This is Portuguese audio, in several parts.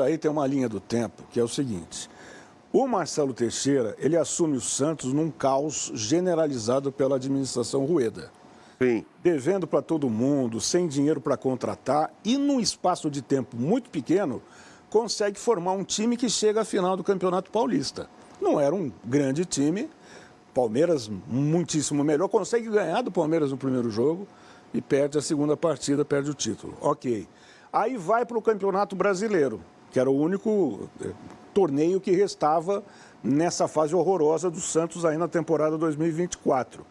Aí tem uma linha do tempo que é o seguinte: o Marcelo Teixeira, ele assume o Santos num caos generalizado pela administração Rueda. Sim. Devendo para todo mundo, sem dinheiro para contratar e num espaço de tempo muito pequeno, consegue formar um time que chega à final do Campeonato Paulista. Não era um grande time, Palmeiras muitíssimo melhor, consegue ganhar do Palmeiras no primeiro jogo e perde a segunda partida, perde o título. Ok. Aí vai para o Campeonato Brasileiro, que era o único torneio que restava nessa fase horrorosa do Santos aí na temporada 2024.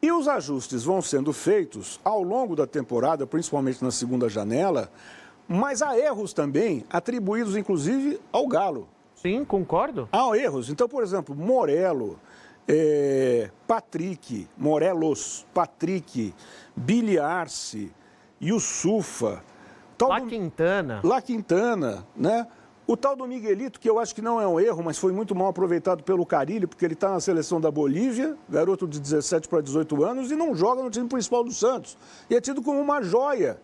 E os ajustes vão sendo feitos ao longo da temporada, principalmente na segunda janela, mas há erros também atribuídos, inclusive, ao Galo. Sim, concordo. Há erros. Então, por exemplo, Morelos, Patrick, Billy Arce, Yusufa, La Quintana, né? O tal do Miguelito, que eu acho que não é um erro, mas foi muito mal aproveitado pelo Carille, porque ele está na seleção da Bolívia, garoto de 17 para 18 anos, e não joga no time principal do Santos. E é tido como uma joia.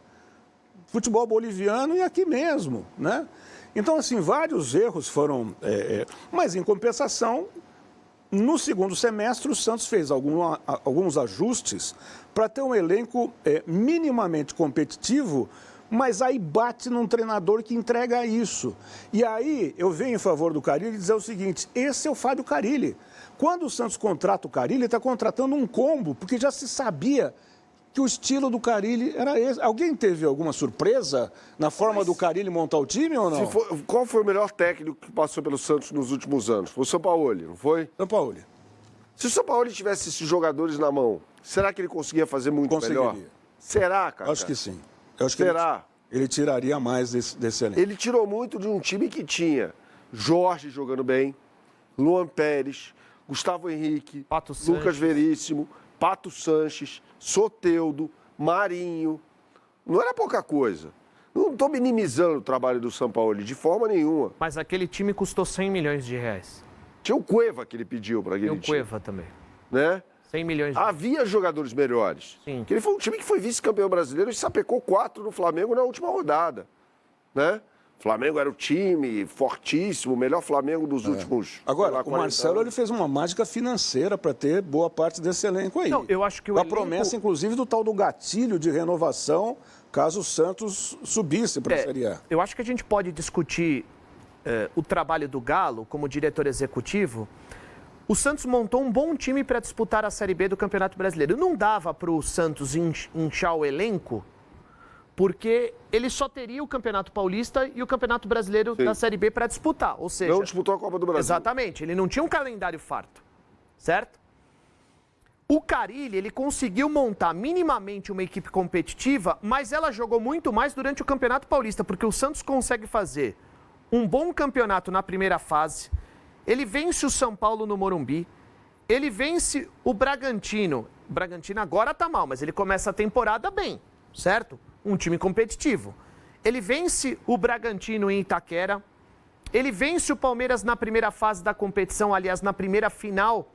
Futebol boliviano e aqui mesmo, né? Então, assim, vários erros foram... Mas, em compensação, no segundo semestre, o Santos fez alguns ajustes para ter um elenco minimamente competitivo, mas aí bate num treinador que entrega isso. E aí eu venho em favor do Carille dizer o seguinte: esse é o Fábio Carille. Quando o Santos contrata o Carille, ele está contratando um combo, porque já se sabia que o estilo do Carille era esse. Alguém teve alguma surpresa na forma do Carille montar o time ou não? Qual foi o melhor técnico que passou pelo Santos nos últimos anos? Foi o Sampaoli, não foi? Sampaoli. Se o Sampaoli tivesse esses jogadores na mão, será que ele conseguia fazer muito melhor? Será, cara? Acho que sim. Eu acho que será? Ele tiraria mais desse elenco. Ele tirou muito de um time que tinha Jorge jogando bem, Luan Pérez, Gustavo Henrique, Lucas Veríssimo, Pato Sanches, Soteldo, Marinho. Não era pouca coisa. Não estou minimizando o trabalho do Sampaoli de forma nenhuma. Mas aquele time custou 100 milhões de reais. Tinha o Cueva que ele pediu para aquele time. Tinha o Cueva também. Né? 100 milhões de reais. Havia jogadores melhores. Sim. Ele foi um time que foi vice-campeão brasileiro e sapecou 4 no Flamengo na última rodada. Né? O Flamengo era o time fortíssimo, o melhor Flamengo dos últimos... Agora, o Marcelo ele fez uma mágica financeira para ter boa parte desse elenco aí. Não, eu acho que a promessa, inclusive, do tal do gatilho de renovação, caso o Santos subisse para a Série A. Eu acho que a gente pode discutir o trabalho do Galo como diretor executivo. O Santos montou um bom time para disputar a Série B do Campeonato Brasileiro. Não dava para o Santos inchar o elenco, porque ele só teria o Campeonato Paulista e o Campeonato Brasileiro da Série B para disputar. Ou seja, não disputou a Copa do Brasil. Exatamente. Ele não tinha um calendário farto, certo? O Carille, ele conseguiu montar minimamente uma equipe competitiva, mas ela jogou muito mais durante o Campeonato Paulista, porque o Santos consegue fazer um bom campeonato na primeira fase. Ele vence o São Paulo no Morumbi, ele vence o Bragantino. O Bragantino agora tá mal, mas ele começa a temporada bem, certo? Um time competitivo. Ele vence o Bragantino em Itaquera, ele vence o Palmeiras na primeira fase da competição, aliás, na primeira final,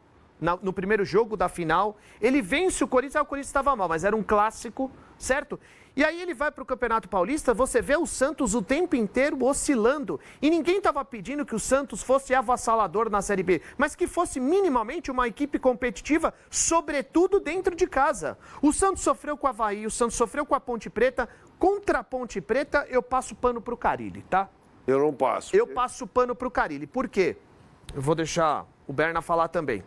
no primeiro jogo da final. Ele vence o Corinthians estava mal, mas era um clássico, certo? E aí ele vai para o Campeonato Paulista, você vê o Santos o tempo inteiro oscilando. E ninguém estava pedindo que o Santos fosse avassalador na Série B, mas que fosse minimamente uma equipe competitiva, sobretudo dentro de casa. O Santos sofreu com o Avaí, o Santos sofreu com a Ponte Preta. Contra a Ponte Preta, eu passo pano para o Carille, tá? Eu não passo. Eu passo pano para o Carille. Por quê? Eu vou deixar o Berna falar também.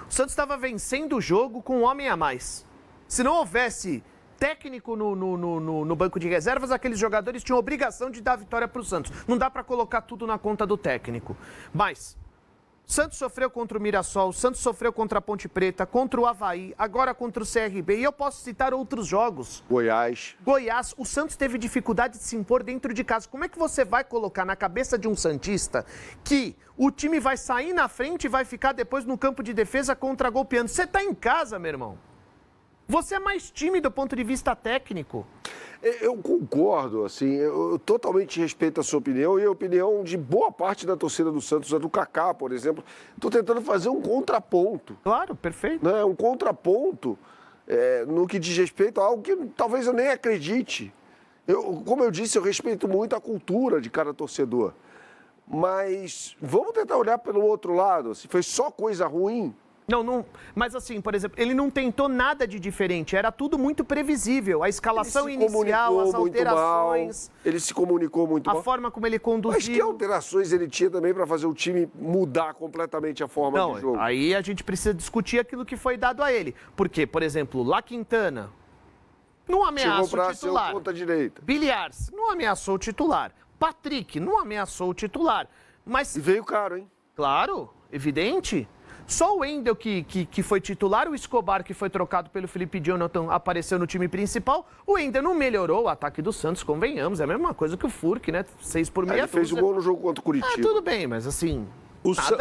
O Santos estava vencendo o jogo com um homem a mais. Se não houvesse técnico no banco de reservas, aqueles jogadores tinham obrigação de dar vitória para o Santos. Não dá para colocar tudo na conta do técnico. Mas Santos sofreu contra o Mirassol, Santos sofreu contra a Ponte Preta, contra o Avaí, agora contra o CRB. E eu posso citar outros jogos. Goiás. O Santos teve dificuldade de se impor dentro de casa. Como é que você vai colocar na cabeça de um santista que o time vai sair na frente e vai ficar depois no campo de defesa contra-golpeando? Você está em casa, meu irmão. Você é mais tímido do ponto de vista técnico. Eu concordo, assim, eu totalmente respeito a sua opinião e a opinião de boa parte da torcida do Santos, a do Kaká, por exemplo. Estou tentando fazer um contraponto. Claro, perfeito. Né? Um contraponto no que diz respeito a algo que talvez eu nem acredite. Como eu disse, eu respeito muito a cultura de cada torcedor. Mas vamos tentar olhar pelo outro lado. Se foi só coisa ruim... Não, mas assim, por exemplo, ele não tentou nada de diferente, era tudo muito previsível. A escalação inicial, as alterações... Ele se comunicou muito mal. A forma como ele conduziu... Mas que alterações ele tinha também para fazer o time mudar completamente a forma de jogo? Aí a gente precisa discutir aquilo que foi dado a ele. Porque, por exemplo, La Quintana não ameaçou o titular. Ponta-direita. Biliars não ameaçou o titular. Patrick não ameaçou o titular. Mas... E veio caro, hein? Claro, evidente. Só o Wendel que foi titular, o Escobar que foi trocado pelo Felipe Jonathan apareceu no time principal. O Wendel não melhorou o ataque do Santos, convenhamos. É a mesma coisa que o Furk, né? 6 por meia Ele fez o gol no jogo contra o Curitiba. Tudo bem, mas assim...